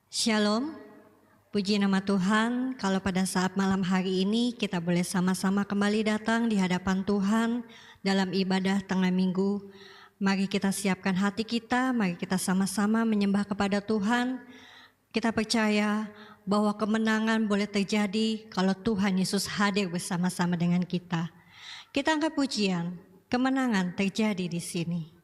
Shalom, puji nama Tuhan. Kalau pada saat malam hari ini kita boleh sama-sama kembali datang di hadapan Tuhan dalam ibadah tengah minggu. Mari kita siapkan hati kita, mari kita sama-sama menyembah kepada Tuhan. Kita percaya bahwa kemenangan boleh terjadi kalau Tuhan Yesus hadir bersama-sama dengan kita. Kita angkat pujian, kemenangan terjadi di sini.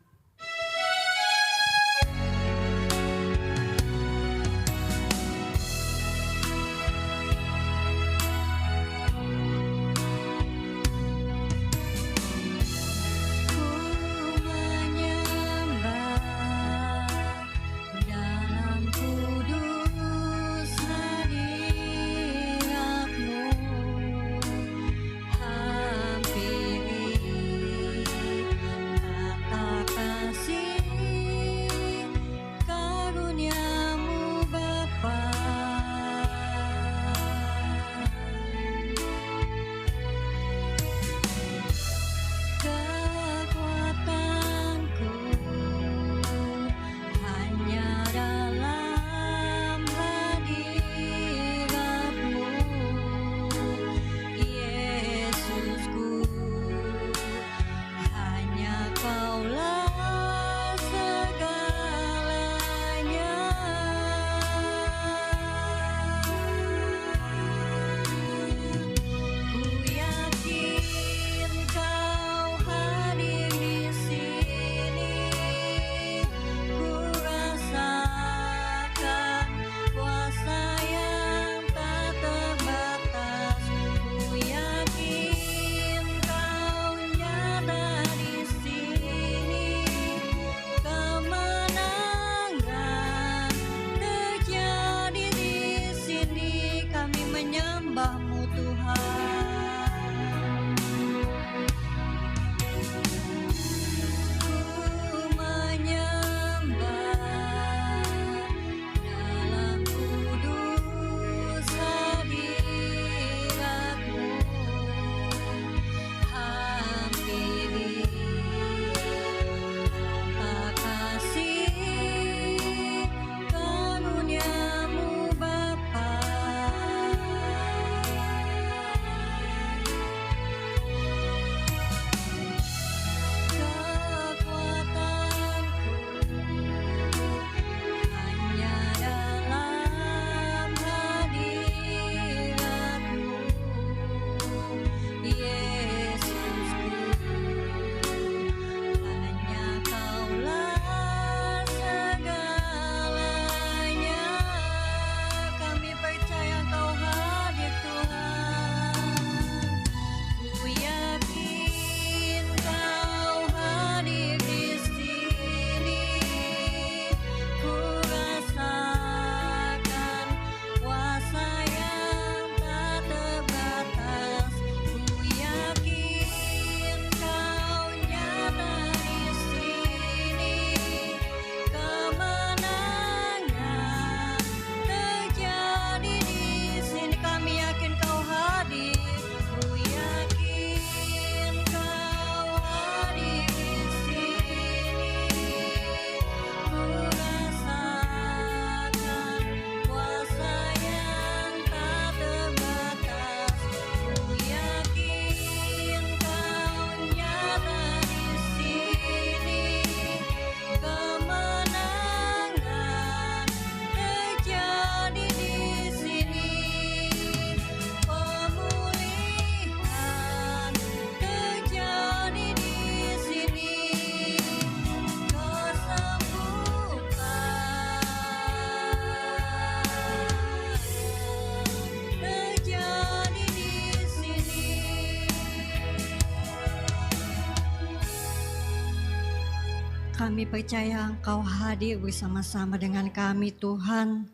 Kami percaya Engkau hadir bersama-sama dengan kami, Tuhan.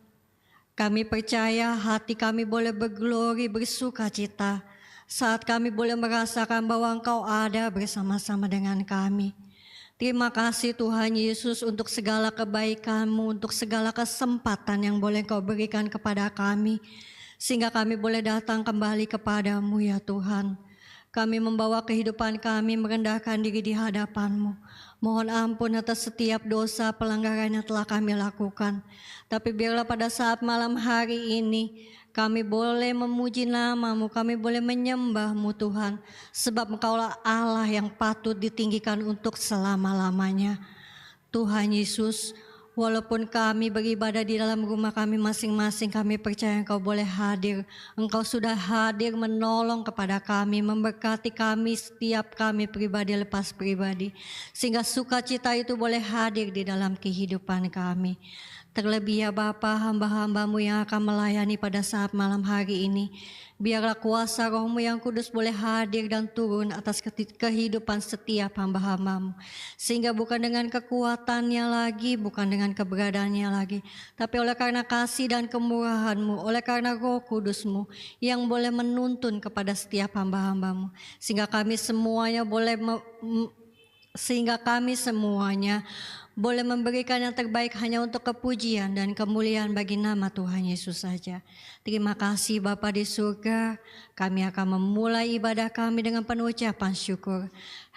Kami percaya hati kami boleh berglori, bersuka cita saat kami boleh merasakan bahwa Engkau ada bersama-sama dengan kami. Terima kasih Tuhan Yesus untuk segala kebaikan-Mu, untuk segala kesempatan yang boleh Engkau berikan kepada kami, sehingga kami boleh datang kembali kepada-Mu ya Tuhan. Kami membawa kehidupan kami merendahkan diri di hadapan-Mu. Mohon ampun atas setiap dosa pelanggaran yang telah kami lakukan. Tapi biarlah pada saat malam hari ini kami boleh memuji nama-Mu, kami boleh menyembah-Mu Tuhan. Sebab Engkaulah Allah yang patut ditinggikan untuk selama-lamanya. Tuhan Yesus, walaupun kami beribadah di dalam rumah kami masing-masing, kami percaya Engkau boleh hadir. Engkau sudah hadir menolong kepada kami, memberkati kami setiap kami pribadi lepas pribadi. Sehingga sukacita itu boleh hadir di dalam kehidupan kami. Terlebih ya Bapa, hamba-hamba-Mu yang akan melayani pada saat malam hari ini. Biarlah kuasa Roh-Mu yang kudus boleh hadir dan turun atas kehidupan setiap hamba-hamba-Mu. Sehingga bukan dengan kekuatannya lagi, bukan dengan keberadaannya lagi, tapi oleh karena kasih dan kemurahan-Mu, oleh karena Roh Kudus-Mu yang boleh menuntun kepada setiap hamba-hamba-Mu. Sehingga kami semuanya boleh memberikan yang terbaik hanya untuk kepujian dan kemuliaan bagi nama Tuhan Yesus saja. Terima kasih Bapa di surga, kami akan memulai ibadah kami dengan penuh ucapan syukur.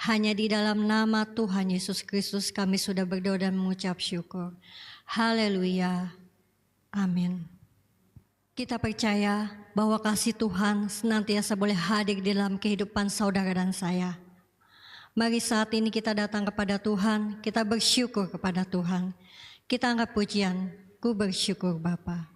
Hanya di dalam nama Tuhan Yesus Kristus kami sudah berdoa dan mengucap syukur. Haleluya. Amin. Kita percaya bahwa kasih Tuhan senantiasa boleh hadir di dalam kehidupan saudara dan saya. Mari saat ini kita datang kepada Tuhan, kita bersyukur kepada Tuhan. Kita angkat pujian, ku bersyukur Bapa.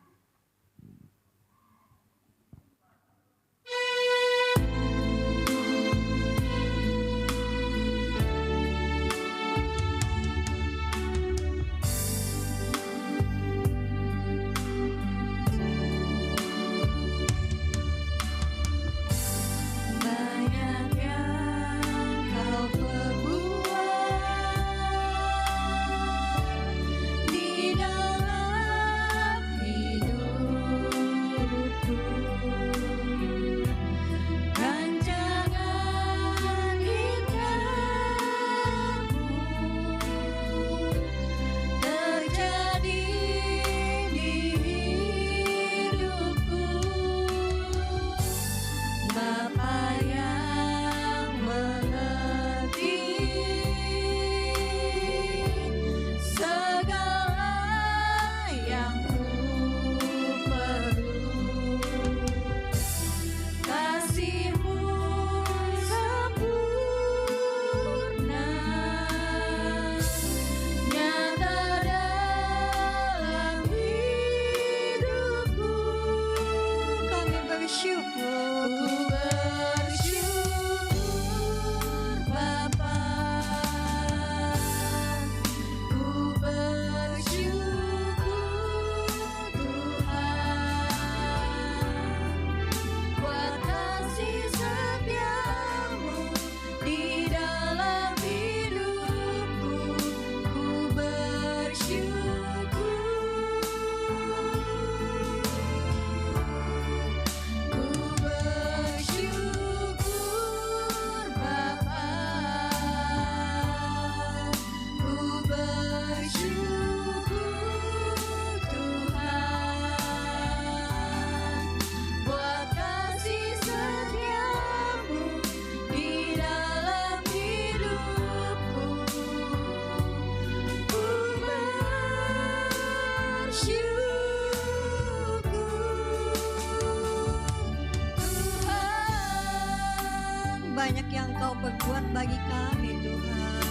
Banyak yang Kau berbuat bagi kami Tuhan.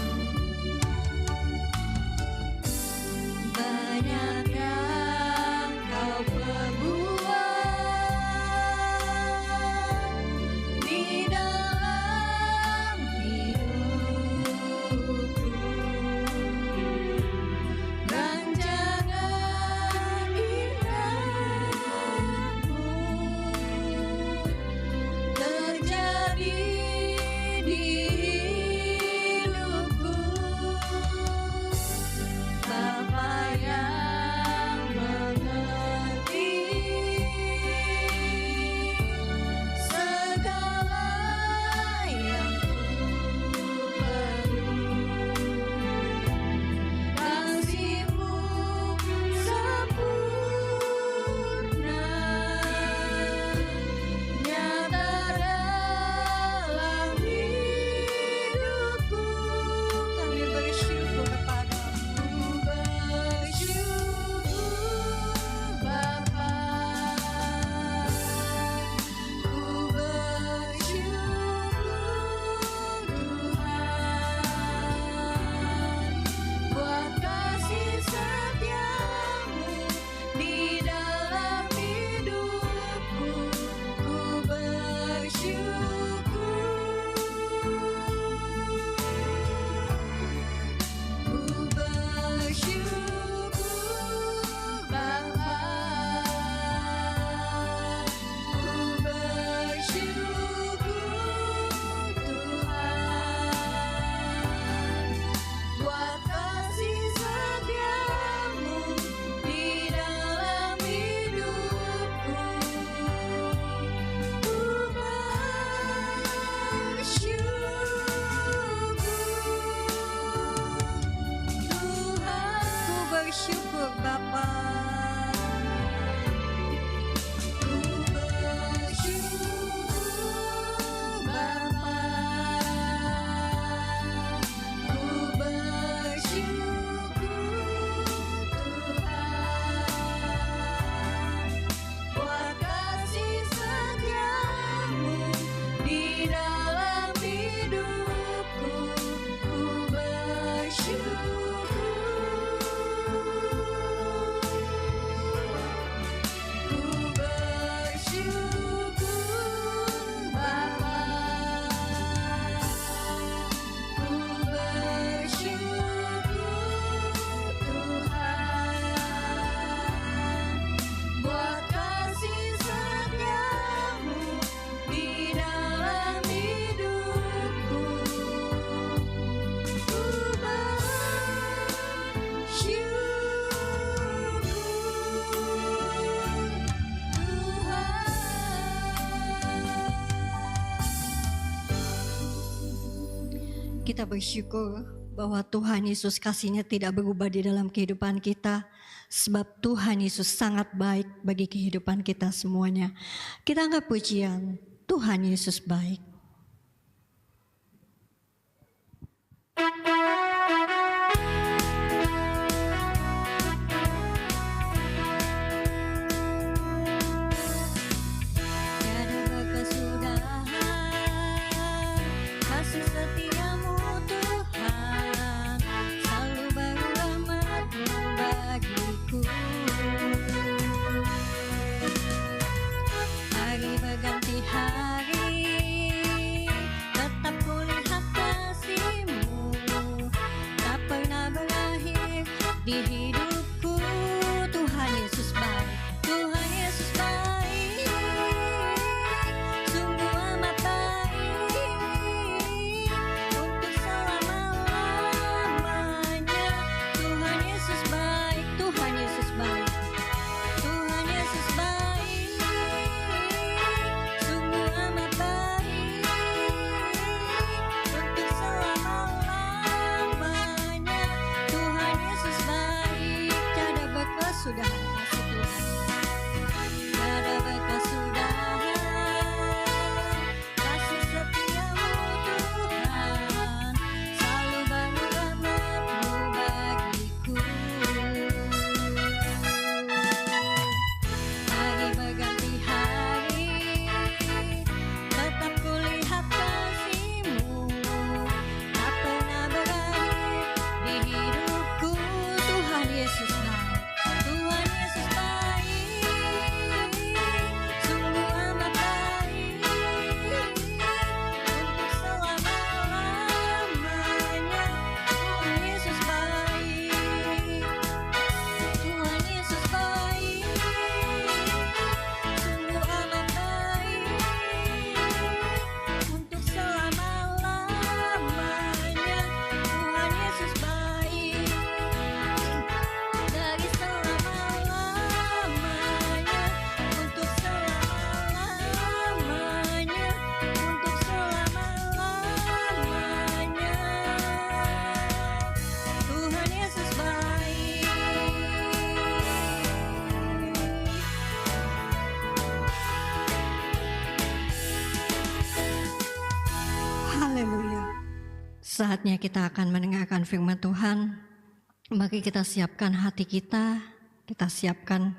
Banyak yang Kau perbuat di dalam hidupku. Rancangan indahmu terjadi di bersyukur Bapa. Ku bersyukur Bapa. Ku bersyukur Tuhan buat kasih setiamu di dalam hidupku. Ku bersyukur. Ku bersyukur Bapa. Ku bersyukur Tuhan buat kasih setiamu di dalam hidupku. Ku bersyukur Tuhan. Kita bersyukur bahwa Tuhan Yesus kasih-Nya tidak berubah di dalam kehidupan kita, sebab Tuhan Yesus sangat baik bagi kehidupan kita semuanya. Kita angkat pujian, Tuhan Yesus baik. Tiada berkesudahan kasih setiamu Tuhan, selalu baru rahmat-Mu bagiku. Hari berganti hari, tetap kulihat kasih-Mu, tak pernah berakhir di hidupku. Tuhan Yesus baik, Tuhan Yesus baik, sungguh amat baik, untuk selama-lamanya. Tuhan Yesus baik, Tuhan Yesus baik, Tuhan Yesus baik, sungguh amat baik, untuk selama-lamanya. Tuhan Yesus baik, tiada berkesudahan kasih Tuhan, tiada berkesudahan kasih setiamu Tuhan, selalu baru rahmat-Mu bagiku. Hari berganti hari, tetap kulihat kasih-Mu, tak pernah berakhir di hidupku. Tuhan Yesus baik, Tuhan Yesus baik, sungguh amat baik, untuk selama-lamanya. Tuhan Yesus baik, Tuhan Yesus baik, sungguh amat baik, untuk selama-lamanya. Tuhan Yesus baik, dari selama-lamanya, untuk selama-lamanya, untuk selama-lamanya. Tuhan Yesus baik. Haleluya. Saatnya kita akan mendengarkan firman Tuhan. Mari kita siapkan hati kita siapkan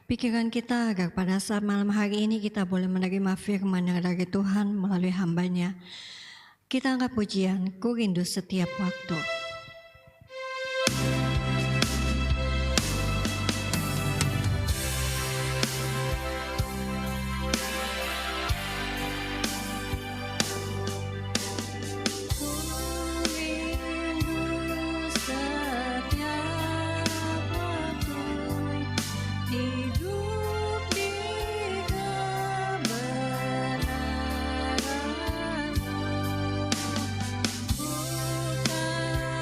pikiran kita agar pada saat malam hari ini kita boleh menerima firman yang dari Tuhan melalui hamba-Nya. Kita angkat pujian, Ku rindu setiap waktu. Ku rindu setiap waktu, hidup di kebenaran-Mu, bukan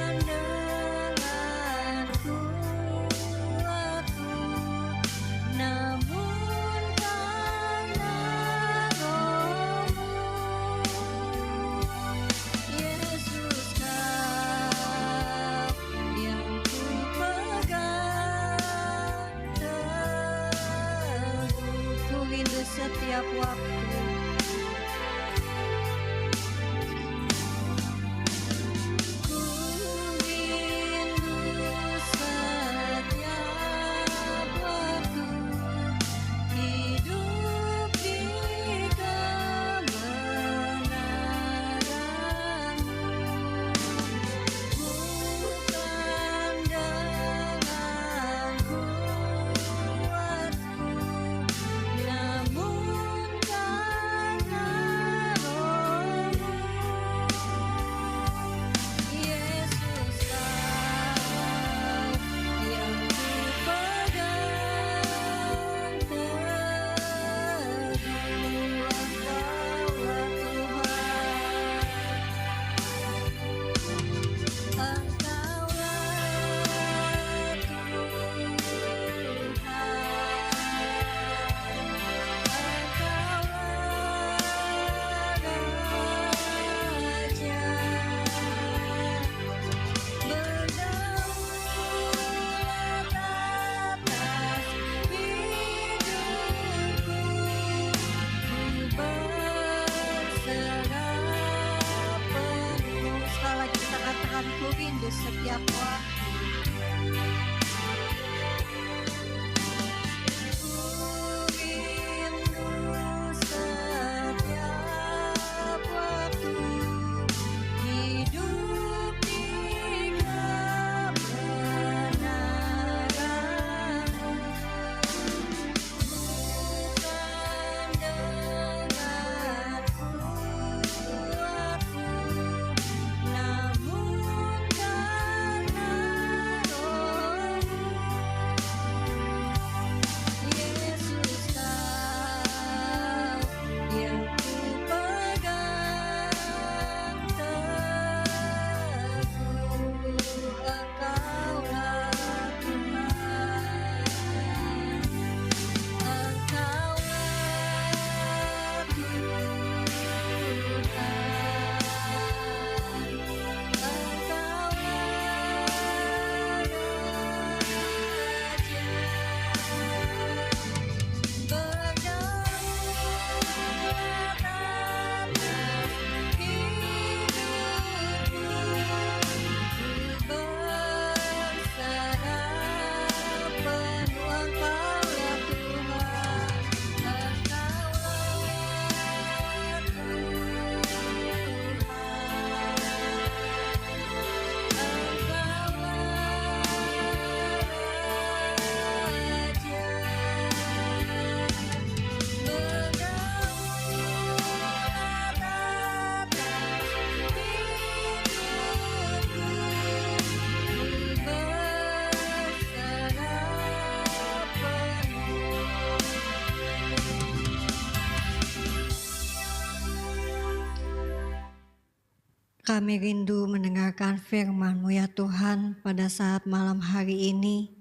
Kami rindu mendengarkan firman-Mu ya Tuhan pada saat malam hari ini.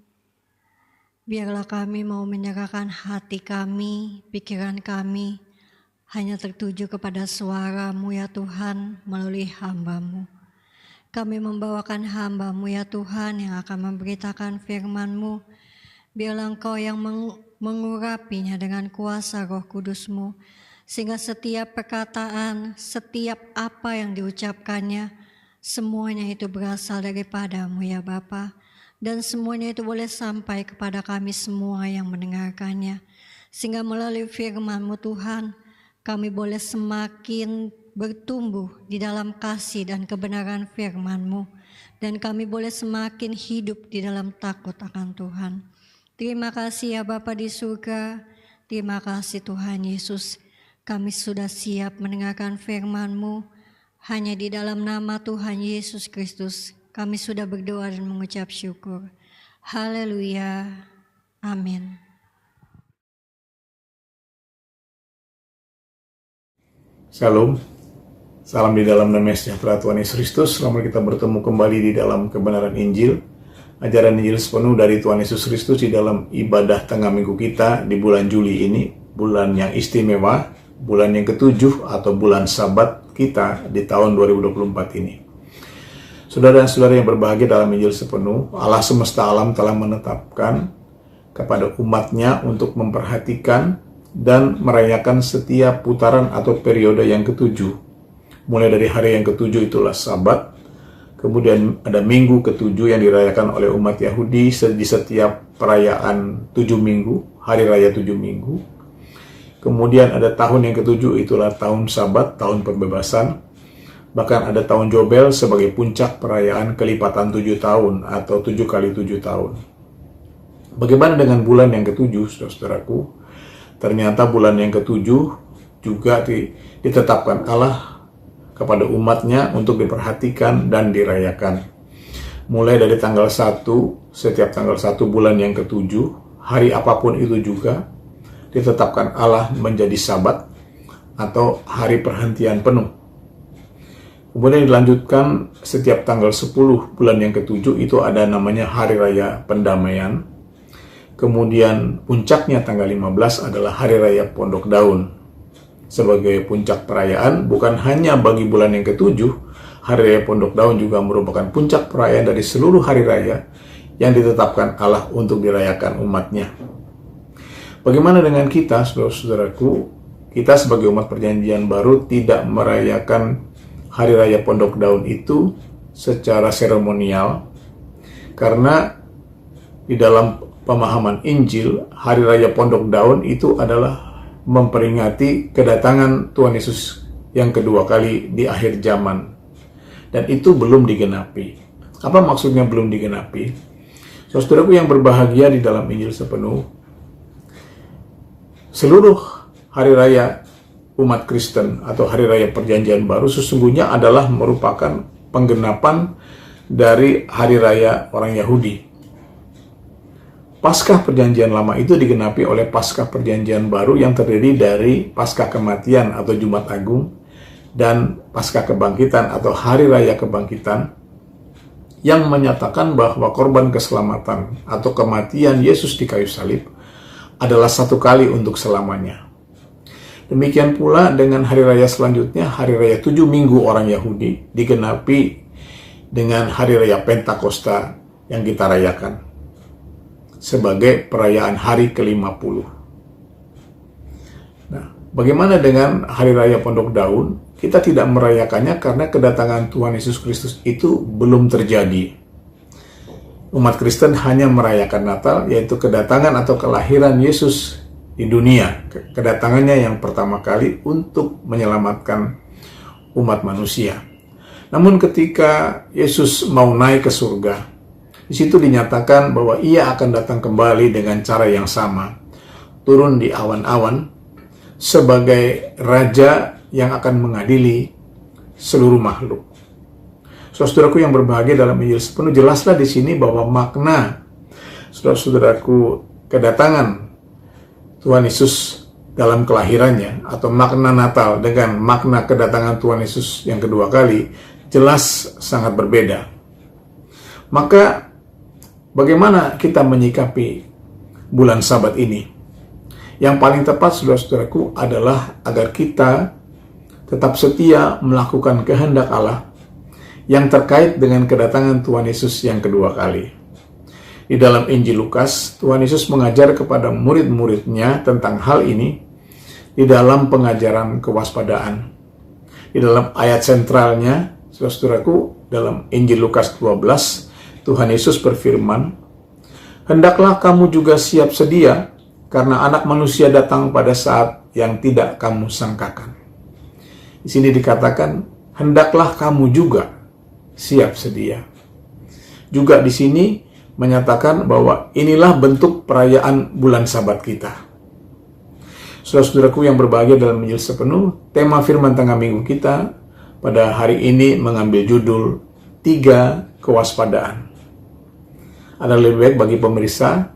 Biarlah kami mau menyerahkan hati kami, pikiran kami, hanya tertuju kepada suara-Mu ya Tuhan melalui hamba-Mu. Kami membawakan hamba-Mu ya Tuhan yang akan memberitakan firman-Mu. Biarlah Engkau yang mengurapinya dengan kuasa Roh Kudus-Mu, sehingga setiap perkataan, setiap apa yang diucapkannya, semuanya itu berasal daripada-Mu ya Bapa. Dan semuanya itu boleh sampai kepada kami semua yang mendengarkannya. Sehingga melalui firman-Mu Tuhan, kami boleh semakin bertumbuh di dalam kasih dan kebenaran firman-Mu. Dan kami boleh semakin hidup di dalam takut akan Tuhan. Terima kasih ya Bapa di surga. Terima kasih Tuhan Yesus. Kami sudah siap mendengarkan firman-Mu. Hanya di dalam nama Tuhan Yesus Kristus, kami sudah berdoa dan mengucap syukur. Haleluya. Amin. Shalom. Salam di dalam nama sejahtera Tuhan Yesus Kristus. Selamat kita bertemu kembali di dalam kebenaran Injil. Ajaran Injil sepenuh dari Tuhan Yesus Kristus di dalam ibadah tengah minggu kita di bulan Juli ini. Bulan yang istimewa, bulan yang ke-7 atau bulan Sabat kita di tahun 2024 ini. Saudara dan saudara yang berbahagia dalam Injil sepenuh, Allah semesta alam telah menetapkan kepada umatnya untuk memperhatikan dan merayakan setiap putaran atau periode yang ke-7. Mulai dari hari yang ke-7 itulah Sabat, kemudian ada minggu ke-7 yang dirayakan oleh umat Yahudi di setiap perayaan 7 minggu, hari raya 7 minggu. Kemudian ada tahun yang ke-7, itulah tahun Sabat, tahun pembebasan. Bahkan ada tahun Jobel sebagai puncak perayaan kelipatan 7 tahun atau 7 kali 7 tahun. Bagaimana dengan bulan yang ke-7, saudara-saudaraku? Ternyata bulan yang ke-7 juga ditetapkan Allah kepada umatnya untuk diperhatikan dan dirayakan. Mulai dari tanggal 1, setiap tanggal 1 bulan yang ke-7, hari apapun itu juga, ditetapkan Allah menjadi Sabat atau hari perhentian penuh. Kemudian dilanjutkan setiap tanggal 10 bulan yang ke-7 itu ada namanya Hari Raya Pendamaian. Kemudian puncaknya tanggal 15 adalah Hari Raya Pondok Daun. Sebagai puncak perayaan bukan hanya bagi bulan yang ke-7, Hari Raya Pondok Daun juga merupakan puncak perayaan dari seluruh hari raya yang ditetapkan Allah untuk dirayakan umatnya. Bagaimana dengan kita, saudara-saudaraku? Kita sebagai umat perjanjian baru tidak merayakan Hari Raya Pondok Daun itu secara seremonial, karena di dalam pemahaman Injil, Hari Raya Pondok Daun itu adalah memperingati kedatangan Tuhan Yesus yang kedua kali di akhir zaman. Dan itu belum digenapi. Apa maksudnya belum digenapi? Saudaraku yang berbahagia di dalam Injil sepenuh, seluruh hari raya umat Kristen atau hari raya perjanjian baru sesungguhnya adalah merupakan penggenapan dari hari raya orang Yahudi. Paskah perjanjian lama itu digenapi oleh Paskah perjanjian baru yang terdiri dari Paskah kematian atau Jumat Agung dan Paskah kebangkitan atau hari raya kebangkitan, yang menyatakan bahwa korban keselamatan atau kematian Yesus di kayu salib adalah satu kali untuk selamanya. Demikian pula dengan hari raya selanjutnya, hari raya 7 minggu orang Yahudi, digenapi dengan hari raya Pentakosta yang kita rayakan sebagai perayaan hari ke-50. Nah, bagaimana dengan hari raya Pondok Daun? Kita tidak merayakannya karena kedatangan Tuhan Yesus Kristus itu belum terjadi. Umat Kristen hanya merayakan Natal, yaitu kedatangan atau kelahiran Yesus di dunia. Kedatangannya yang pertama kali untuk menyelamatkan umat manusia. Namun ketika Yesus mau naik ke surga, di situ dinyatakan bahwa ia akan datang kembali dengan cara yang sama, turun di awan-awan sebagai Raja yang akan mengadili seluruh makhluk. Saudaraku yang berbahagia dalam Injil sepenuh, jelaslah di sini bahwa makna saudara-saudaraku kedatangan Tuhan Yesus dalam kelahirannya atau makna Natal dengan makna kedatangan Tuhan Yesus yang kedua kali jelas sangat berbeda. Maka bagaimana kita menyikapi bulan Sabat ini? Yang paling tepat, saudara-saudaraku, adalah agar kita tetap setia melakukan kehendak Allah yang terkait dengan kedatangan Tuhan Yesus yang kedua kali. Di dalam Injil Lukas, Tuhan Yesus mengajar kepada murid-muridnya tentang hal ini di dalam pengajaran kewaspadaan. Di dalam ayat sentralnya, saudara-saudaraku, dalam Injil Lukas 12, Tuhan Yesus berfirman, "Hendaklah kamu juga siap sedia, karena Anak Manusia datang pada saat yang tidak kamu sangkakan." Di sini dikatakan, hendaklah kamu juga siap sedia. Juga di sini menyatakan bahwa inilah bentuk perayaan bulan Sabat kita. Saudara-saudaraku yang berbahagia dalam Injil Sepenuh, tema firman tengah minggu kita pada hari ini mengambil judul 3 kewaspadaan. Ada lebih baik bagi pemirsa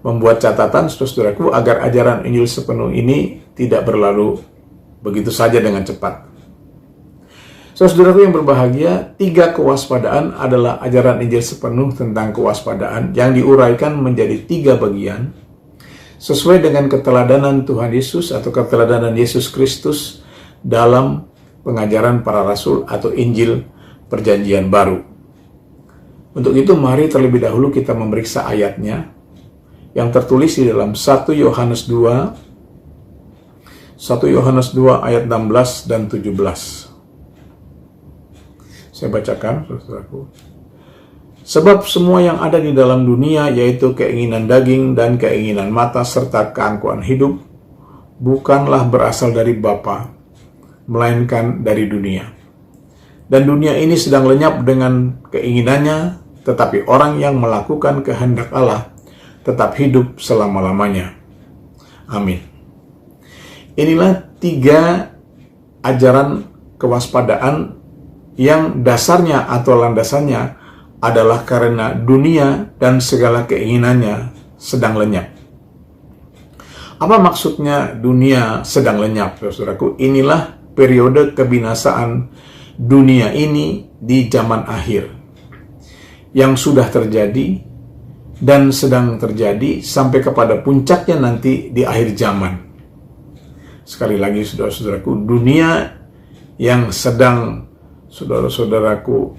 membuat catatan, saudara-saudaraku, agar ajaran Injil Sepenuh ini tidak berlalu begitu saja dengan cepat. Saudara-saudaraku yang berbahagia, 3 kewaspadaan adalah ajaran Injil Sepenuh tentang kewaspadaan yang diuraikan menjadi 3 bagian sesuai dengan keteladanan Tuhan Yesus atau keteladanan Yesus Kristus dalam pengajaran para rasul atau Injil Perjanjian Baru. Untuk itu, mari terlebih dahulu kita memeriksa ayatnya yang tertulis di dalam 1 Yohanes 2 ayat 16 dan 17. Saya bacakan, saudaraku. "Sebab semua yang ada di dalam dunia, yaitu keinginan daging dan keinginan mata serta keangkuhan hidup, bukanlah berasal dari Bapa, melainkan dari dunia. Dan dunia ini sedang lenyap dengan keinginannya, tetapi orang yang melakukan kehendak Allah tetap hidup selama-lamanya." Amin. Inilah 3 ajaran kewaspadaan yang dasarnya atau landasannya adalah karena dunia dan segala keinginannya sedang lenyap. Apa maksudnya dunia sedang lenyap, saudaraku? Inilah periode kebinasaan dunia ini di zaman akhir yang sudah terjadi dan sedang terjadi sampai kepada puncaknya nanti di akhir zaman. Sekali lagi, saudara-saudaraku, dunia yang sedang, saudara-saudaraku,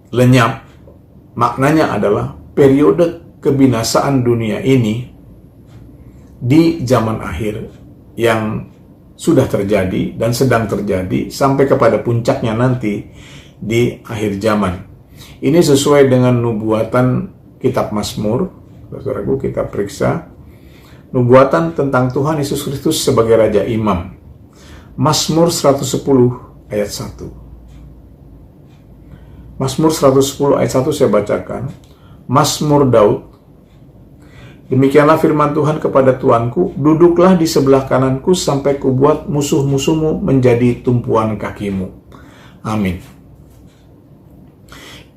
lenyap, maknanya adalah periode kebinasaan dunia ini di zaman akhir yang sudah terjadi dan sedang terjadi sampai kepada puncaknya nanti di akhir zaman. Ini sesuai dengan nubuatan kitab Mazmur, saudaraku, kita periksa nubuatan tentang Tuhan Yesus Kristus sebagai Raja Imam. Mazmur 110 ayat 1. Mazmur 110 ayat 1 saya bacakan. Mazmur Daud. "Demikianlah firman Tuhan kepada Tuanku, duduklah di sebelah kananku sampai kubuat musuh-musuhmu menjadi tumpuan kakimu." Amin.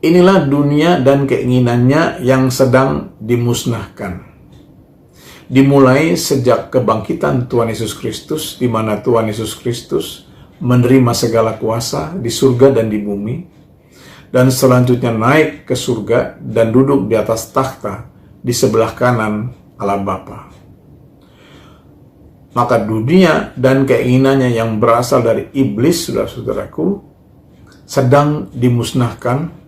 Inilah dunia dan keinginannya yang sedang dimusnahkan. Dimulai sejak kebangkitan Tuhan Yesus Kristus, di mana Tuhan Yesus Kristus menerima segala kuasa di surga dan di bumi, dan selanjutnya naik ke surga dan duduk di atas takhta di sebelah kanan Allah Bapa. Maka dunia dan keinginannya yang berasal dari iblis, saudara-saudaraku, sedang dimusnahkan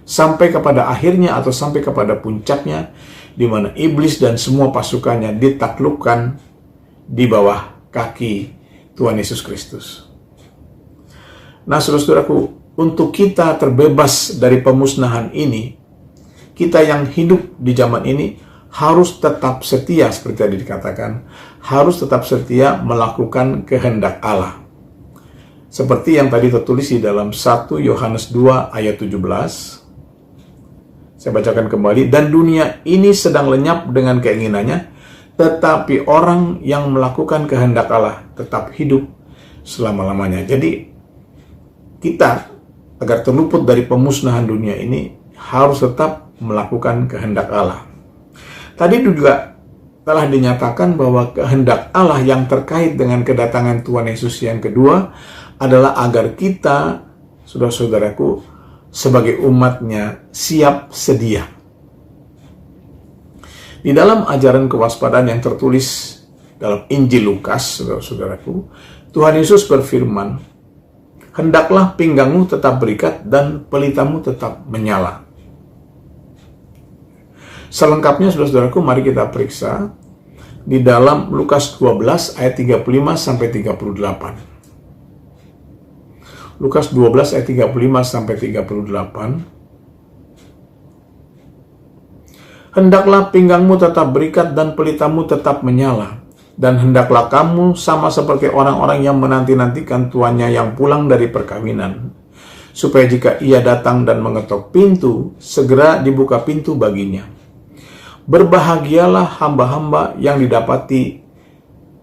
sampai kepada akhirnya atau sampai kepada puncaknya, di mana iblis dan semua pasukannya ditaklukkan di bawah kaki Tuhan Yesus Kristus. Nah, saudara-saudaraku, untuk kita terbebas dari pemusnahan ini, kita yang hidup di zaman ini harus tetap setia, seperti tadi dikatakan, harus tetap setia melakukan kehendak Allah. Seperti yang tadi tertulis di dalam 1 Yohanes 2 ayat 17. Saya bacakan kembali. Dan dunia ini sedang lenyap dengan keinginannya, tetapi orang yang melakukan kehendak Allah tetap hidup selama-lamanya. Jadi, kita agar terluput dari pemusnahan dunia ini harus tetap melakukan kehendak Allah. Tadi juga telah dinyatakan bahwa kehendak Allah yang terkait dengan kedatangan Tuhan Yesus yang kedua adalah agar kita, saudara-saudaraku, sebagai umatnya siap sedia. Di dalam ajaran kewaspadaan yang tertulis dalam Injil Lukas, saudara-saudaraku, Tuhan Yesus berfirman, "Hendaklah pinggangmu tetap berikat dan pelitamu tetap menyala." Selengkapnya, saudara-saudaraku, mari kita periksa di dalam Lukas 12 ayat 35 sampai 38. Lukas 12 ayat 35 sampai 38. "Hendaklah pinggangmu tetap berikat dan pelitamu tetap menyala, dan hendaklah kamu sama seperti orang-orang yang menanti-nantikan tuannya yang pulang dari perkawinan, supaya jika ia datang dan mengetok pintu, segera dibuka pintu baginya. Berbahagialah hamba-hamba yang didapati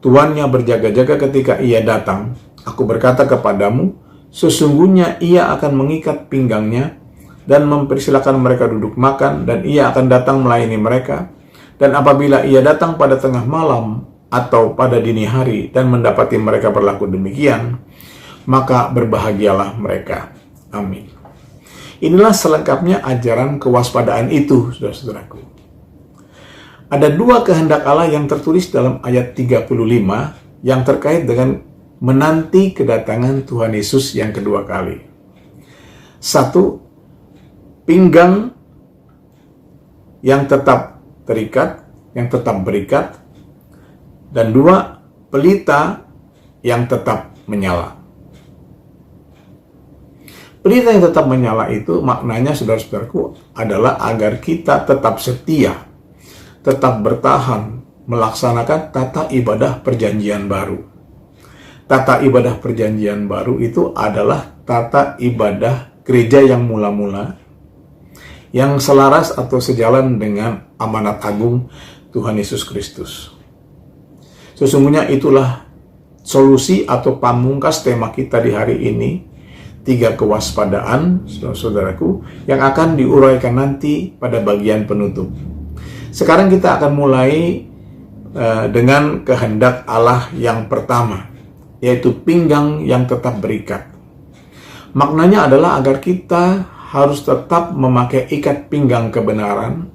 tuannya berjaga-jaga ketika ia datang. Aku berkata kepadamu, sesungguhnya ia akan mengikat pinggangnya dan mempersilakan mereka duduk makan, dan ia akan datang melayani mereka. Dan apabila ia datang pada tengah malam atau pada dini hari dan mendapati mereka berlaku demikian, maka berbahagialah mereka." Amin. Inilah selengkapnya ajaran kewaspadaan itu, saudara-saudaraku. Ada dua kehendak Allah yang tertulis dalam ayat 35 yang terkait dengan menanti kedatangan Tuhan Yesus yang kedua kali. Satu, pinggang yang tetap terikat, yang tetap berikat. Dan dua, pelita yang tetap menyala. Pelita yang tetap menyala itu maknanya, saudara-saudaraku, adalah agar kita tetap setia, tetap bertahan melaksanakan tata ibadah perjanjian baru. Tata ibadah perjanjian baru itu adalah tata ibadah gereja yang mula-mula, yang selaras atau sejalan dengan amanat agung Tuhan Yesus Kristus. Sesungguhnya itulah solusi atau pamungkas tema kita di hari ini, 3 kewaspadaan, saudara-saudaraku, yang akan diuraikan nanti pada bagian penutup. Sekarang kita akan mulai dengan kehendak Allah yang pertama, yaitu pinggang yang tetap berikat. Maknanya adalah agar kita harus tetap memakai ikat pinggang kebenaran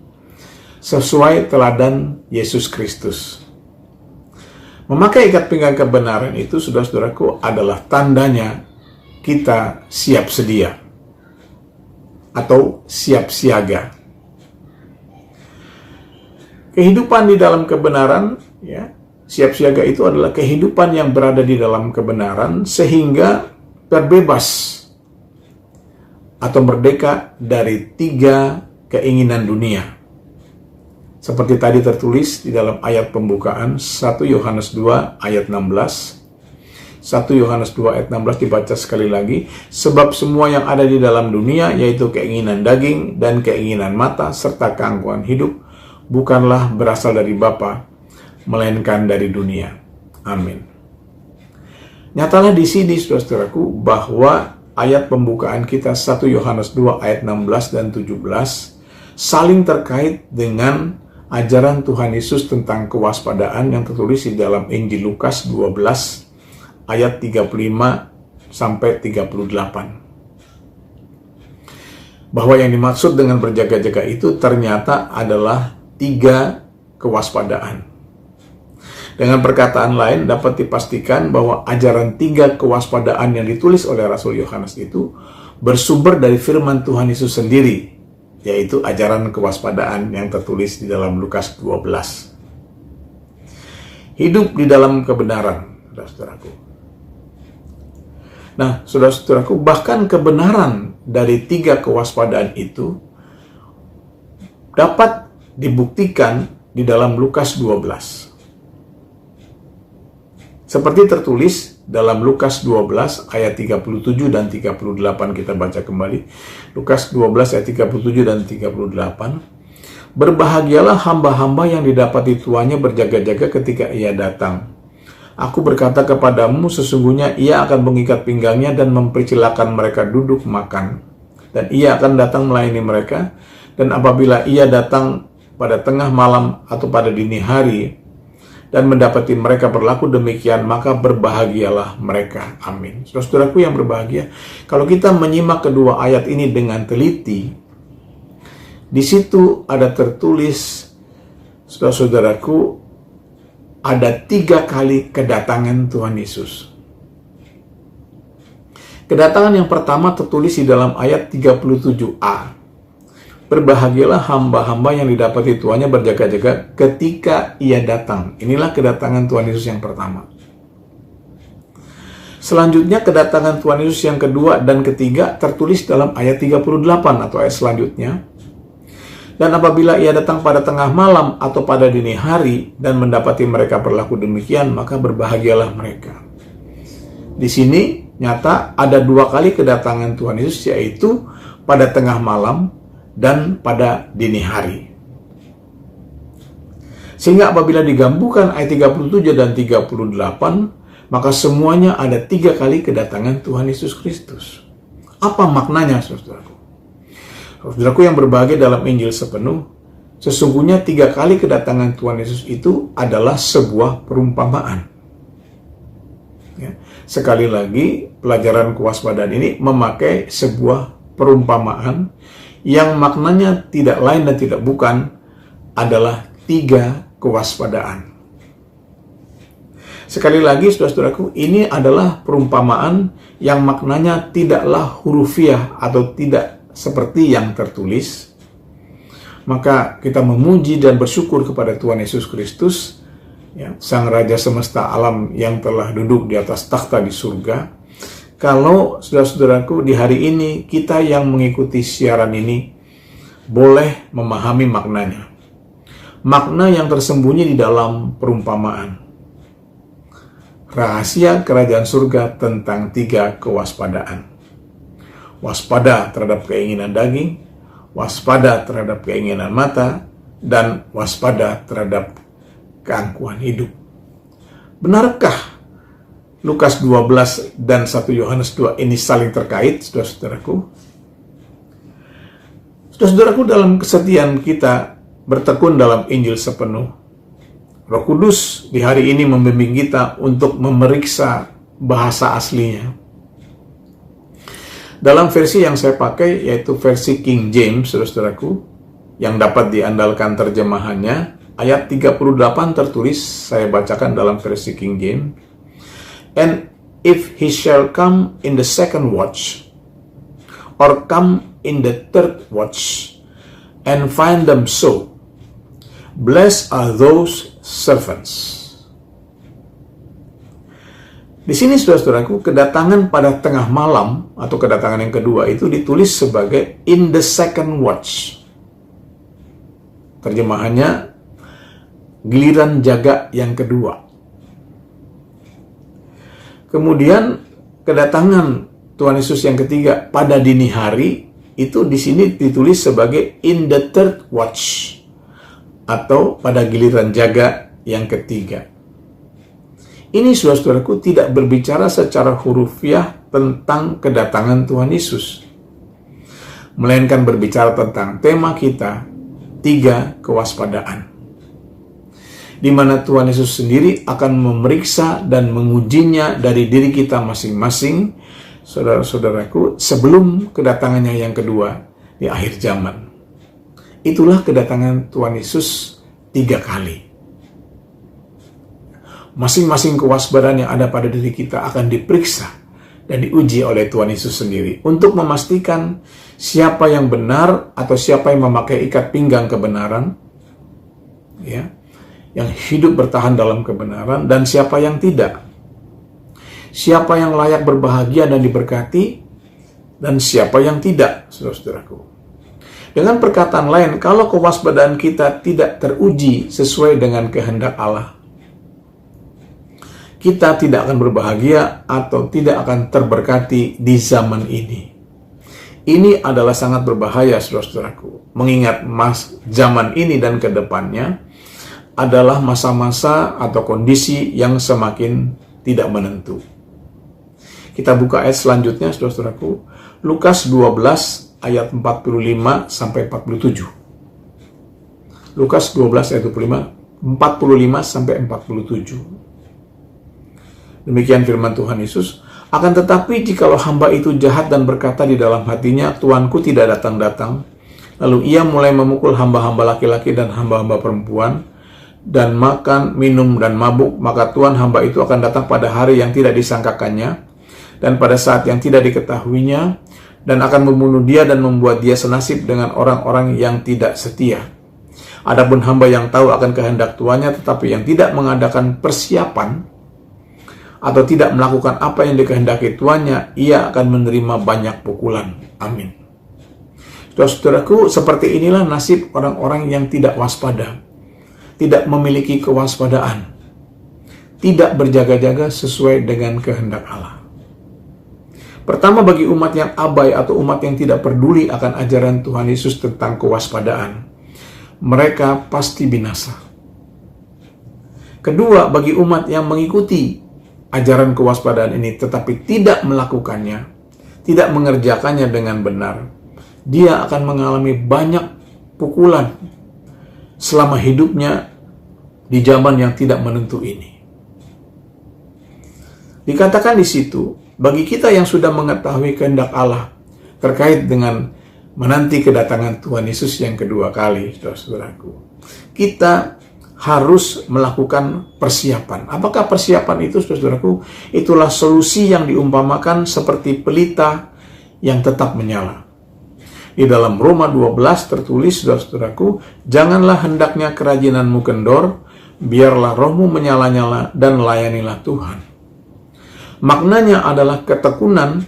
sesuai teladan Yesus Kristus. Memakai ikat pinggang kebenaran itu, saudara-saudaraku, adalah tandanya kita siap sedia atau siap siaga. Kehidupan di dalam kebenaran, ya, siap siaga itu adalah kehidupan yang berada di dalam kebenaran sehingga terbebas atau merdeka dari 3 keinginan dunia. Seperti tadi tertulis di dalam ayat pembukaan 1 Yohanes 2 ayat 16. 1 Yohanes 2 ayat 16 dibaca sekali lagi. "Sebab semua yang ada di dalam dunia, yaitu keinginan daging dan keinginan mata serta keangkuhan hidup, bukanlah berasal dari Bapa, melainkan dari dunia." Amin. Nyatalah di sini, saudara-saudaraku, bahwa ayat pembukaan kita 1 Yohanes 2 ayat 16 dan 17 saling terkait dengan ajaran Tuhan Yesus tentang kewaspadaan yang tertulis di dalam Injil Lukas 12 ayat 35 sampai 38. Bahwa yang dimaksud dengan berjaga-jaga itu ternyata adalah 3 kewaspadaan. Dengan perkataan lain dapat dipastikan bahwa ajaran 3 kewaspadaan yang ditulis oleh Rasul Yohanes itu bersumber dari firman Tuhan Yesus sendiri, yaitu ajaran kewaspadaan yang tertulis di dalam Lukas 12. Hidup di dalam kebenaran, saudara-saudaraku. Nah, saudara-saudaraku, bahkan kebenaran dari 3 kewaspadaan itu dapat dibuktikan di dalam Lukas 12. Seperti tertulis dalam Lukas 12 ayat 37 dan 38, kita baca kembali. Lukas 12 ayat 37 dan 38. "Berbahagialah hamba-hamba yang didapati tuannya berjaga-jaga ketika ia datang. Aku berkata kepadamu, sesungguhnya ia akan mengikat pinggangnya dan mempersilakan mereka duduk makan. Dan ia akan datang melayani mereka. Dan apabila ia datang pada tengah malam atau pada dini hari dan mendapati mereka berlaku demikian, maka berbahagialah mereka. Amin. Saudaraku yang berbahagia, kalau kita menyimak kedua ayat ini dengan teliti, di situ ada tertulis, saudaraku, ada 3 kali kedatangan Tuhan Yesus. Kedatangan yang pertama tertulis di dalam ayat 37a. Berbahagialah hamba-hamba yang didapati tuannya berjaga-jaga ketika ia datang. Inilah kedatangan Tuhan Yesus yang pertama. Selanjutnya kedatangan Tuhan Yesus yang kedua dan ketiga tertulis dalam ayat 38 atau ayat selanjutnya. Dan apabila ia datang pada tengah malam atau pada dini hari dan mendapati mereka berlaku demikian, maka berbahagialah mereka. Di sini nyata ada 2 kali kedatangan Tuhan Yesus, yaitu pada tengah malam dan pada dini hari. Sehingga apabila digabungkan ayat 37 dan 38, maka semuanya ada 3 kali kedatangan Tuhan Yesus Kristus. Apa maknanya, saudaraku? Saudaraku yang berbahagia, dalam Injil sepenuh, sesungguhnya 3 kali kedatangan Tuhan Yesus itu adalah sebuah perumpamaan. Ya. Sekali lagi, pelajaran kewaspadaan ini memakai sebuah perumpamaan yang maknanya tidak lain dan tidak bukan adalah 3 kewaspadaan. Sekali lagi, saudara-saudaraku, ini adalah perumpamaan yang maknanya tidaklah hurufiah atau tidak seperti yang tertulis. Maka kita memuji dan bersyukur kepada Tuhan Yesus Kristus, ya, Sang Raja semesta alam yang telah duduk di atas takhta di surga. Kalau saudara-saudaraku di hari ini kita yang mengikuti siaran ini boleh memahami maknanya. Makna yang tersembunyi di dalam perumpamaan. Rahasia kerajaan surga tentang 3 kewaspadaan. Waspada terhadap keinginan daging, waspada terhadap keinginan mata, dan waspada terhadap keangkuhan hidup. Benarkah Lukas 12 dan 1 Yohanes 2 ini saling terkait, saudara-saudaraku? Saudara-saudaraku, dalam kesetiaan kita bertekun dalam Injil sepenuh, Roh Kudus di hari ini membimbing kita untuk memeriksa bahasa aslinya. Dalam versi yang saya pakai, yaitu versi King James, saudara-saudaraku, yang dapat diandalkan terjemahannya, ayat 38 tertulis, saya bacakan dalam versi King James. And if he shall come in the second watch, or come in the third watch, and find them so, blessed are those servants. Di sini, saudara-saudaraku, kedatangan pada tengah malam atau kedatangan yang kedua itu ditulis sebagai in the second watch. Terjemahannya giliran jaga yang kedua. Kemudian kedatangan Tuhan Yesus yang ketiga pada dini hari itu di sini ditulis sebagai in the third watch atau pada giliran jaga yang ketiga. Ini, saudara-saudaraku, tidak berbicara secara hurufiah tentang kedatangan Tuhan Yesus, melainkan berbicara tentang tema kita, 3 kewaspadaan. Di mana Tuhan Yesus sendiri akan memeriksa dan mengujinya dari diri kita masing-masing, saudara-saudaraku, sebelum kedatangannya yang kedua di akhir zaman. Itulah kedatangan Tuhan Yesus 3 kali. Masing-masing kewaspadaan yang ada pada diri kita akan diperiksa dan diuji oleh Tuhan Yesus sendiri untuk memastikan siapa yang benar atau siapa yang memakai ikat pinggang kebenaran, ya, yang hidup bertahan dalam kebenaran, dan siapa yang tidak. Siapa yang layak berbahagia dan diberkati, dan siapa yang tidak, saudara-saudaraku. Dengan perkataan lain, kalau kewaspadaan kita tidak teruji sesuai dengan kehendak Allah, kita tidak akan berbahagia atau tidak akan terberkati di zaman ini. Ini adalah sangat berbahaya, saudara-saudaraku. Mengingat zaman ini dan ke depannya adalah masa-masa atau kondisi yang semakin tidak menentu. Kita buka ayat selanjutnya, saudara-saudaraku. Lukas 12 ayat 45 sampai 47. Lukas 12 ayat 25 45-47. Demikian firman Tuhan Yesus. Akan tetapi jikalau hamba itu jahat dan berkata di dalam hatinya, Tuanku tidak datang-datang, lalu ia mulai memukul hamba-hamba laki-laki dan hamba-hamba perempuan, dan makan, minum, dan mabuk, maka Tuhan hamba itu akan datang pada hari yang tidak disangkakannya, dan pada saat yang tidak diketahuinya, dan akan membunuh dia dan membuat dia senasib dengan orang-orang yang tidak setia. Adapun hamba yang tahu akan kehendak tuannya, tetapi yang tidak mengadakan persiapan, atau tidak melakukan apa yang dikehendaki tuannya, ia akan menerima banyak pukulan. Amin. Saudaraku, seperti inilah nasib orang-orang yang tidak waspada, tidak memiliki kewaspadaan, tidak berjaga-jaga sesuai dengan kehendak Allah. Pertama, bagi umat yang abai atau umat yang tidak peduli akan ajaran Tuhan Yesus tentang kewaspadaan, mereka pasti binasa. Kedua, bagi umat yang mengikuti ajaran kewaspadaan ini tetapi tidak melakukannya, tidak mengerjakannya dengan benar, dia akan mengalami banyak pukulan selama hidupnya di zaman yang tidak menentu ini. Dikatakan di situ, bagi kita yang sudah mengetahui kehendak Allah terkait dengan menanti kedatangan Tuhan Yesus yang kedua kali, saudara-saudaraku, kita harus melakukan persiapan. Apakah persiapan itu, saudaraku? Itulah solusi yang diumpamakan seperti pelita yang tetap menyala. Di dalam Roma 12 tertulis, saudaraku, janganlah hendaknya kerajinanmu kendor, biarlah rohmu menyala-nyala dan layanilah Tuhan. Maknanya adalah ketekunan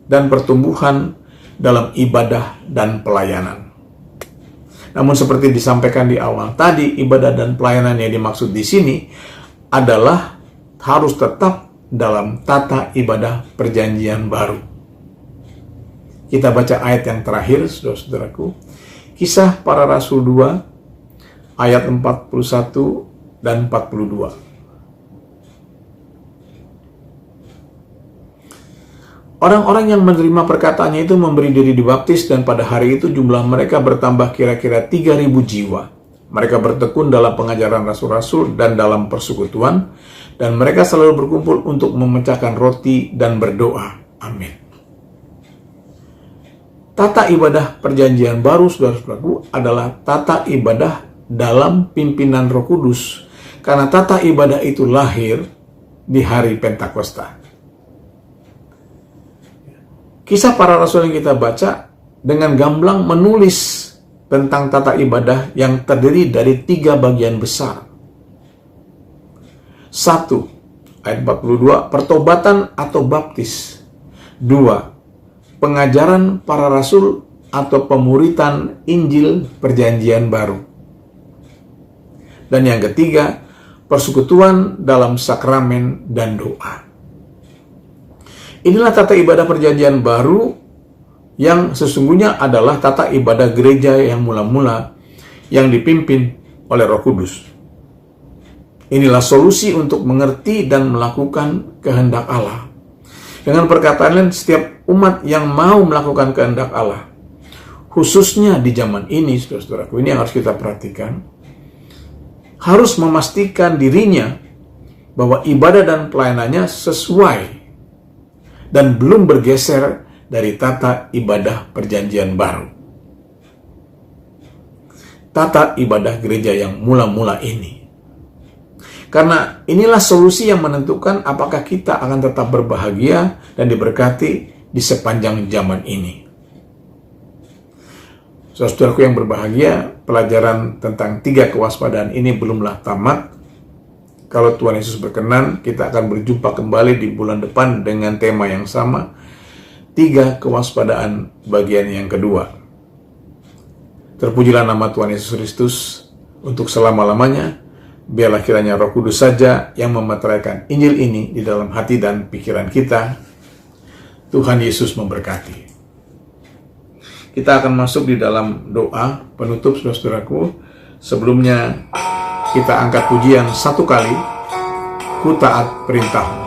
dan pertumbuhan dalam ibadah dan pelayanan. Namun seperti disampaikan di awal tadi, ibadah dan pelayanan yang dimaksud di sini adalah harus tetap dalam tata ibadah perjanjian baru. Kita baca ayat yang terakhir, saudara-saudaraku. Kisah Para Rasul 2, ayat 41 dan 42. Orang-orang yang menerima perkataannya itu memberi diri dibaptis, dan pada hari itu jumlah mereka bertambah kira-kira 3.000 jiwa. Mereka bertekun dalam pengajaran rasul-rasul dan dalam persekutuan, dan mereka selalu berkumpul untuk memecahkan roti dan berdoa. Amin. Tata ibadah perjanjian baru, saudara-saudaraku, adalah tata ibadah dalam pimpinan Roh Kudus, karena tata ibadah itu lahir di hari Pentakosta. Kisah Para Rasul yang kita baca dengan gamblang menulis tentang tata ibadah yang terdiri dari 3 bagian besar. 1. Ayat 42, pertobatan atau baptis. 2. Pengajaran para rasul atau pemuritan Injil Perjanjian Baru. Dan yang ketiga, persekutuan dalam sakramen dan doa. Inilah tata ibadah perjanjian baru yang sesungguhnya adalah tata ibadah gereja yang mula-mula yang dipimpin oleh Roh Kudus. Inilah solusi untuk mengerti dan melakukan kehendak Allah. Dengan perkataan lain, setiap umat yang mau melakukan kehendak Allah, khususnya di zaman ini, saudara-saudaraku, ini yang harus kita perhatikan, harus memastikan dirinya bahwa ibadah dan pelayanannya sesuai dan belum bergeser dari tata ibadah perjanjian baru. Tata ibadah gereja yang mula-mula ini. Karena inilah solusi yang menentukan apakah kita akan tetap berbahagia dan diberkati di sepanjang zaman ini. Saudaraku yang berbahagia, pelajaran tentang 3 kewaspadaan ini belumlah tamat. Kalau Tuhan Yesus berkenan, kita akan berjumpa kembali di bulan depan dengan tema yang sama, 3 kewaspadaan bagian yang kedua. Terpujilah nama Tuhan Yesus Kristus untuk selama-lamanya. Biarlah kiranya Roh Kudus saja yang memeteraikan Injil ini di dalam hati dan pikiran kita. Tuhan Yesus memberkati. Kita akan masuk di dalam doa penutup, saudaraku. Sebelumnya kita angkat pujian 1 kali, Ku Taat Perintah-Mu.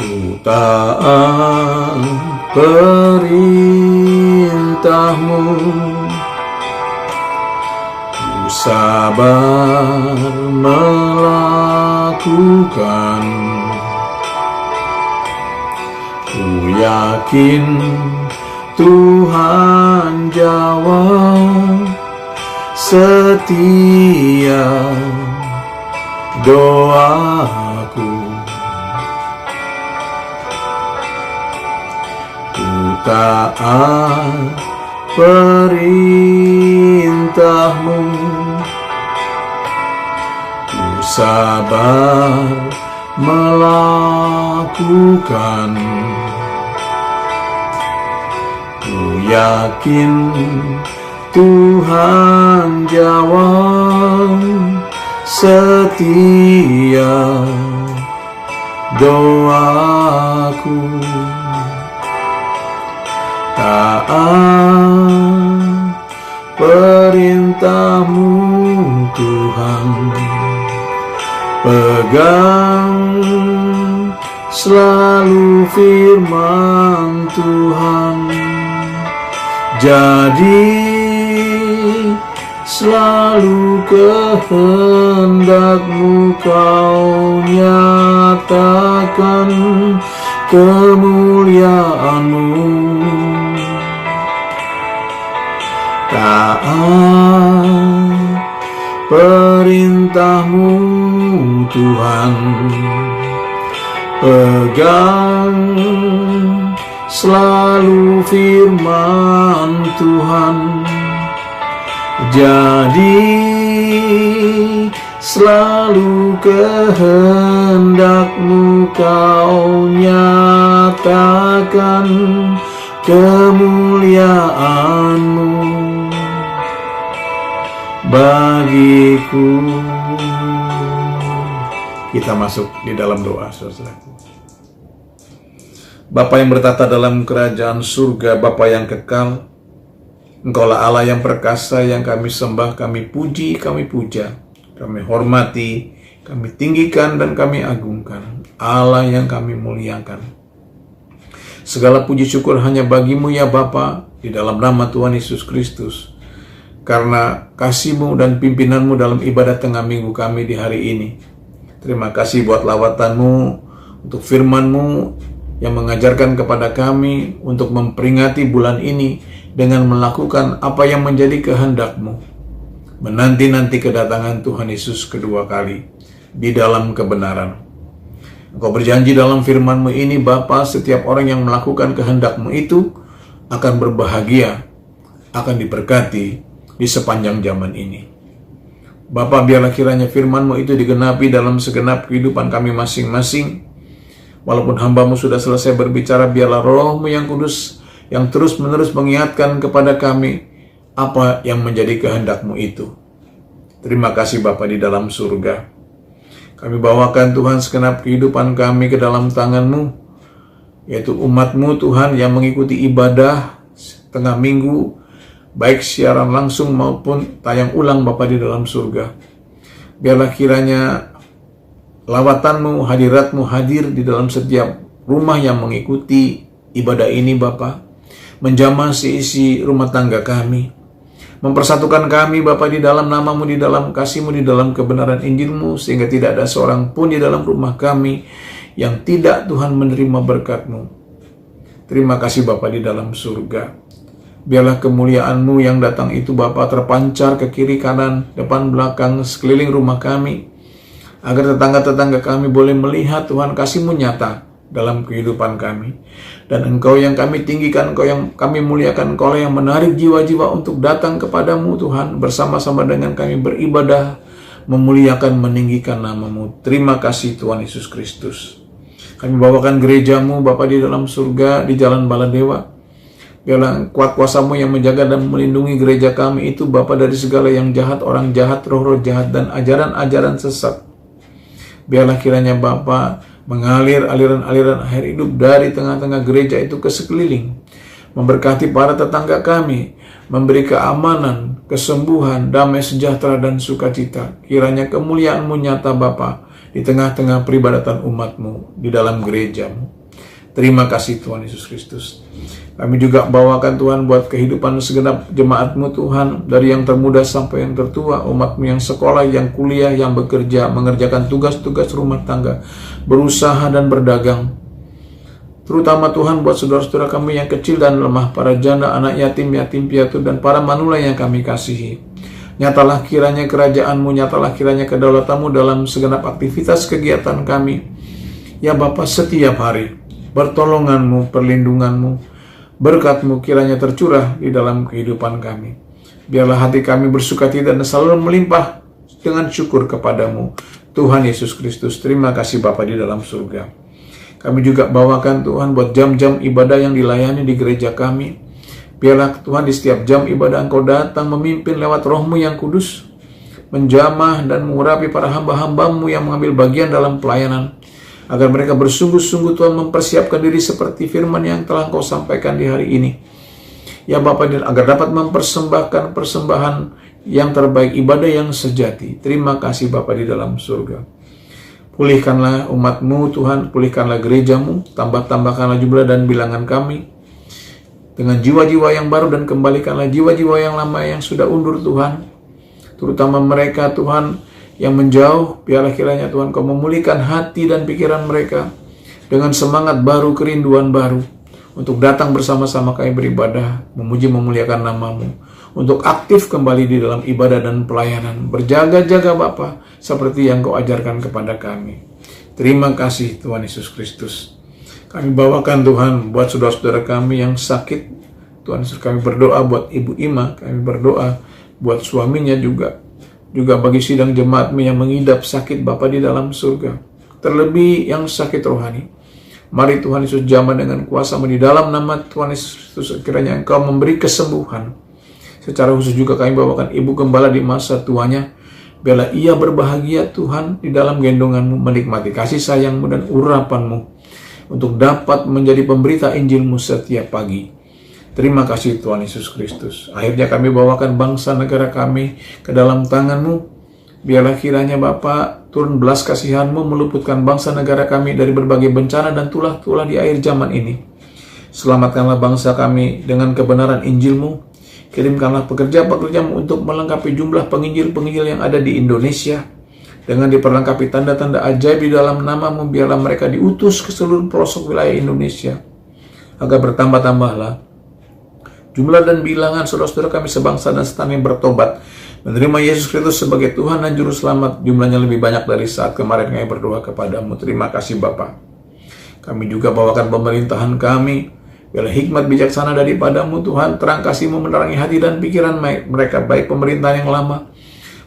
Ku taat perintah-Mu, ku sabar melakukan. Ku yakin Tuhan jawab setiap doaku. Ku taat perintah-Mu, ku sabar melakukan. Ku yakin Tuhan jawab setiap doaku. Taat perintah-Mu Tuhan, pegang selalu firman Tuhan. Jadi selalu kehendak-Mu Kau nyatakan kemuliaan-Mu. Taat perintah-Mu Tuhan, pegang selalu firman Tuhan. Jadi selalu kehendak-Mu Kau nyatakan kemuliaan-Mu bagiku. Kita masuk di dalam doa, saudaraku. Bapa yang bertata dalam kerajaan surga, Bapa yang kekal, Engkaulah Allah yang perkasa, yang kami sembah, kami puji, kami puja, kami hormati, kami tinggikan, dan kami agungkan. Allah yang kami muliakan. Segala puji syukur hanya bagi-Mu ya Bapa, di dalam nama Tuhan Yesus Kristus. Karena kasih-Mu dan pimpinan-Mu dalam ibadah tengah minggu kami di hari ini. Terima kasih buat lawatan-Mu, untuk firman-Mu yang mengajarkan kepada kami untuk memperingati bulan ini dengan melakukan apa yang menjadi kehendak-Mu. Menanti-nanti kedatangan Tuhan Yesus kedua kali di dalam kebenaran. Engkau berjanji dalam firman-Mu ini, Bapa, setiap orang yang melakukan kehendak-Mu itu akan berbahagia, akan diberkati di sepanjang zaman ini. Bapa, biarlah kiranya firman-Mu itu digenapi dalam segenap kehidupan kami masing-masing. Walaupun hamba-Mu sudah selesai berbicara, biarlah Roh-Mu yang kudus yang terus-menerus mengingatkan kepada kami apa yang menjadi kehendak-Mu itu. Terima kasih Bapa di dalam surga. Kami bawakan Tuhan segenap kehidupan kami ke dalam tangan-Mu, yaitu umat-Mu Tuhan yang mengikuti ibadah tengah minggu, baik siaran langsung maupun tayang ulang Bapa di dalam surga. Biarlah kiranya lawatan-Mu, hadirat-Mu hadir di dalam setiap rumah yang mengikuti ibadah ini Bapa, menjamah seisi rumah tangga kami, mempersatukan kami Bapa di dalam nama-Mu, di dalam kasih-Mu, di dalam kebenaran Injil-Mu, sehingga tidak ada seorang pun di dalam rumah kami yang tidak Tuhan menerima berkat-Mu. Terima kasih Bapa di dalam surga. Biarlah kemuliaan-Mu yang datang itu Bapa terpancar ke kiri kanan, depan belakang, sekeliling rumah kami, agar tetangga-tetangga kami boleh melihat Tuhan kasih-Mu nyata dalam kehidupan kami. Dan Engkau yang kami tinggikan, Engkau yang kami muliakan, Engkau yang menarik jiwa-jiwa untuk datang kepadamu Tuhan, bersama-sama dengan kami beribadah, memuliakan, meninggikan nama-Mu. Terima kasih Tuhan Yesus Kristus. Kami bawakan gereja-Mu Bapa di dalam surga, di Jalan Baladewa. Biarlah kuat kuasa-Mu yang menjaga dan melindungi gereja kami itu Bapa dari segala yang jahat, orang jahat, roh-roh jahat, dan ajaran-ajaran sesat. Biarlah kiranya Bapa mengalir aliran-aliran air hidup dari tengah-tengah gereja itu ke sekeliling, memberkati para tetangga kami, memberi keamanan, kesembuhan, damai sejahtera, dan sukacita. Kiranya kemuliaan-Mu nyata Bapa di tengah-tengah peribadatan umat-Mu di dalam gereja-Mu. Terima kasih Tuhan Yesus Kristus. Kami juga bawakan Tuhan buat kehidupan segenap jemaat-Mu Tuhan, dari yang termuda sampai yang tertua, umat-Mu yang sekolah, yang kuliah, yang bekerja, mengerjakan tugas-tugas rumah tangga, berusaha dan berdagang. Terutama Tuhan buat saudara-saudara kami yang kecil dan lemah, para janda, anak yatim, yatim piatu, dan para manula yang kami kasihi. Nyatalah kiranya kerajaan-Mu, nyatalah kiranya kedaulatan-Mu dalam segenap aktivitas kegiatan kami. Ya Bapa, setiap hari, pertolongan-Mu, perlindungan-Mu, berkat-Mu kiranya tercurah di dalam kehidupan kami. Biarlah hati kami bersukacita dan selalu melimpah dengan syukur kepadamu, Tuhan Yesus Kristus. Terima kasih Bapa di dalam surga. Kami juga bawakan Tuhan buat jam-jam ibadah yang dilayani di gereja kami. Biarlah Tuhan di setiap jam ibadah Engkau datang memimpin lewat Roh-Mu yang kudus, menjamah dan mengurapi para hamba-hamba-Mu yang mengambil bagian dalam pelayanan, agar mereka bersungguh-sungguh Tuhan mempersiapkan diri seperti firman yang telah Engkau sampaikan di hari ini. Ya Bapa, agar dapat mempersembahkan persembahan yang terbaik, ibadah yang sejati. Terima kasih Bapa di dalam surga. Pulihkanlah umat-Mu Tuhan, pulihkanlah gereja-Mu, tambahkanlah jumlah dan bilangan kami dengan jiwa-jiwa yang baru, dan kembalikanlah jiwa-jiwa yang lama yang sudah undur Tuhan, terutama mereka Tuhan yang menjauh. Biarlah kiranya Tuhan Kau memulihkan hati dan pikiran mereka dengan semangat baru, kerinduan baru, untuk datang bersama-sama kami beribadah, memuji memuliakan nama-Mu, untuk aktif kembali di dalam ibadah dan pelayanan, berjaga-jaga Bapa, seperti yang Kau ajarkan kepada kami. Terima kasih Tuhan Yesus Kristus. Kami bawakan Tuhan buat saudara-saudara kami yang sakit. Tuhan Yesus, kami berdoa buat Ibu Ima, kami berdoa buat suaminya juga bagi sidang jemaat-Mu yang mengidap sakit Bapa di dalam surga, terlebih yang sakit rohani. Mari Tuhan Yesus jamah dengan kuasa-Mu di dalam nama Tuhan Yesus Kristus, kiranya Engkau memberi kesembuhan. Secara khusus juga kami bawakan Ibu Gembala di masa tuanya. Biarlah ia berbahagia Tuhan di dalam gendongan-Mu, menikmati kasih sayang-Mu dan urapan-Mu, untuk dapat menjadi pemberita Injil-Mu setiap pagi. Terima kasih Tuhan Yesus Kristus. Akhirnya kami bawakan bangsa negara kami ke dalam tangan-Mu. Biarlah kiranya Bapa turun belas kasihan-Mu, meluputkan bangsa negara kami dari berbagai bencana dan tulah-tulah di akhir zaman ini. Selamatkanlah bangsa kami dengan kebenaran Injil-Mu. Kirimkanlah pekerja-pekerja-Mu untuk melengkapi jumlah penginjil-penginjil yang ada di Indonesia, dengan diperlengkapi tanda-tanda ajaib di dalam nama-Mu. Biarlah mereka diutus ke seluruh pelosok wilayah Indonesia, agar bertambah-tambahlah jumlah dan bilangan saudara-saudara kami sebangsa dan setanah yang bertobat, menerima Yesus Kristus sebagai Tuhan dan Juru Selamat. Jumlahnya lebih banyak dari saat kemarin kami berdoa kepada-Mu. Terima kasih Bapa. Kami juga bawakan pemerintahan kami. Biarlah hikmat bijaksana daripada-Mu Tuhan, terang kasih-Mu menerangi hati dan pikiran mereka, baik pemerintahan yang lama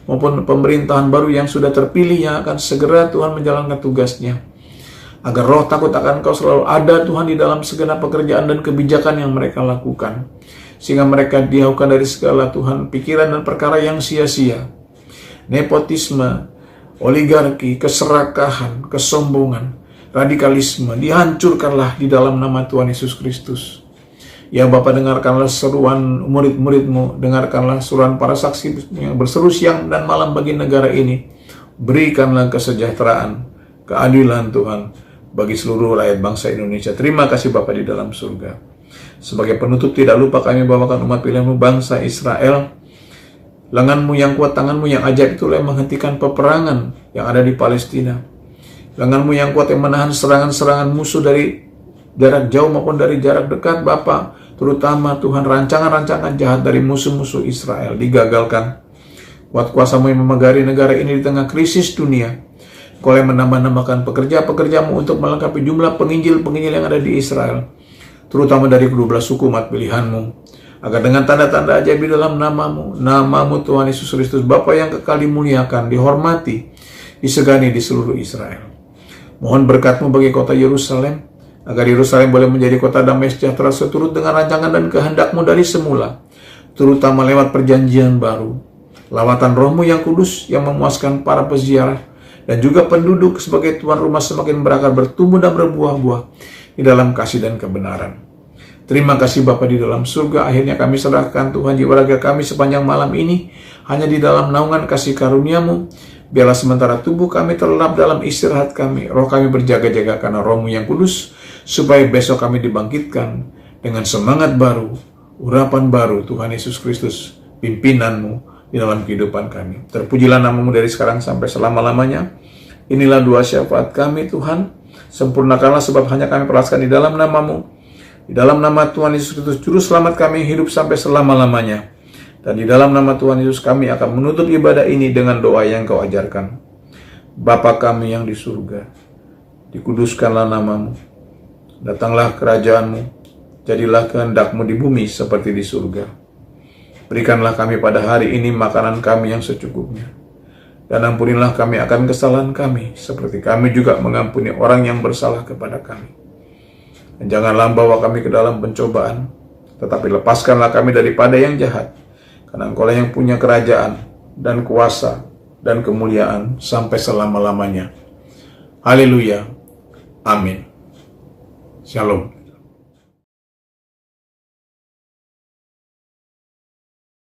maupun pemerintahan baru yang sudah terpilih, yang akan segera Tuhan menjalankan tugasnya. Agar roh takut akan Kau selalu ada Tuhan di dalam segenap pekerjaan dan kebijakan yang mereka lakukan, sehingga mereka dijauhkan dari segala Tuhan pikiran dan perkara yang sia-sia, nepotisme, oligarki, keserakahan, kesombongan, radikalisme. Dihancurkanlah di dalam nama Tuhan Yesus Kristus. Ya Bapa, dengarkanlah seruan murid-murid-Mu, dengarkanlah seruan para saksi yang berseru siang dan malam bagi negara ini. Berikanlah kesejahteraan, keadilan Tuhan bagi seluruh rakyat bangsa Indonesia. Terima kasih Bapa di dalam surga. Sebagai penutup, tidak lupa kami bawakan umat pilihan-Mu, bangsa Israel. Lengan-Mu yang kuat, tangan-Mu yang ajaib itulah yang menghentikan peperangan yang ada di Palestina. Lengan-Mu yang kuat yang menahan serangan-serangan musuh dari jarak jauh maupun dari jarak dekat Bapa, terutama Tuhan rancangan-rancangan jahat dari musuh-musuh Israel digagalkan. Kuat kuasa-Mu yang memegari negara ini di tengah krisis dunia. Kau yang menambah-nambahkan pekerja-pekerja-Mu untuk melengkapi jumlah penginjil-penginjil yang ada di Israel, terutama dari kedua belah suku umat pilihan-Mu, agar dengan tanda-tanda ajaib di dalam nama-Mu Tuhan Yesus Kristus, Bapa yang kekal dimuliakan, dihormati, disegani di seluruh Israel. Mohon berkat-Mu bagi kota Yerusalem, agar Yerusalem boleh menjadi kota damai sejahtera seturut dengan rancangan dan kehendak-Mu dari semula, terutama lewat perjanjian baru, lawatan Roh-Mu yang kudus yang memuaskan para peziarah, dan juga penduduk sebagai tuan rumah semakin berakar, bertumbuh dan berbuah-buah di dalam kasih dan kebenaran. Terima kasih Bapa di dalam surga, akhirnya kami serahkan Tuhan jiwa raga kami sepanjang malam ini, hanya di dalam naungan kasih karunia-Mu. Biarlah sementara tubuh kami terlelap dalam istirahat kami, roh kami berjaga-jaga karena Roh-Mu yang kudus, supaya besok kami dibangkitkan dengan semangat baru, urapan baru Tuhan Yesus Kristus, pimpinan-Mu di dalam kehidupan kami. Terpujilah nama-Mu dari sekarang sampai selama-lamanya. Inilah doa syafaat kami Tuhan, sempurnakanlah sebab hanya kami peraskan di dalam nama-Mu. Di dalam nama Tuhan Yesus Kristus, Juru Selamat kami hidup sampai selama-lamanya. Dan di dalam nama Tuhan Yesus kami akan menutup ibadah ini dengan doa yang Kau ajarkan. Bapa kami yang di surga, dikuduskanlah nama-Mu. Datanglah kerajaan-Mu, jadilah kehendak-Mu di bumi seperti di surga. Berikanlah kami pada hari ini makanan kami yang secukupnya. Dan ampunilah kami akan kesalahan kami, seperti kami juga mengampuni orang yang bersalah kepada kami. Dan janganlah bawa kami ke dalam pencobaan, tetapi lepaskanlah kami daripada yang jahat. Karena Engkau lah yang punya kerajaan, dan kuasa, dan kemuliaan sampai selama-lamanya. Haleluya. Amin. Shalom.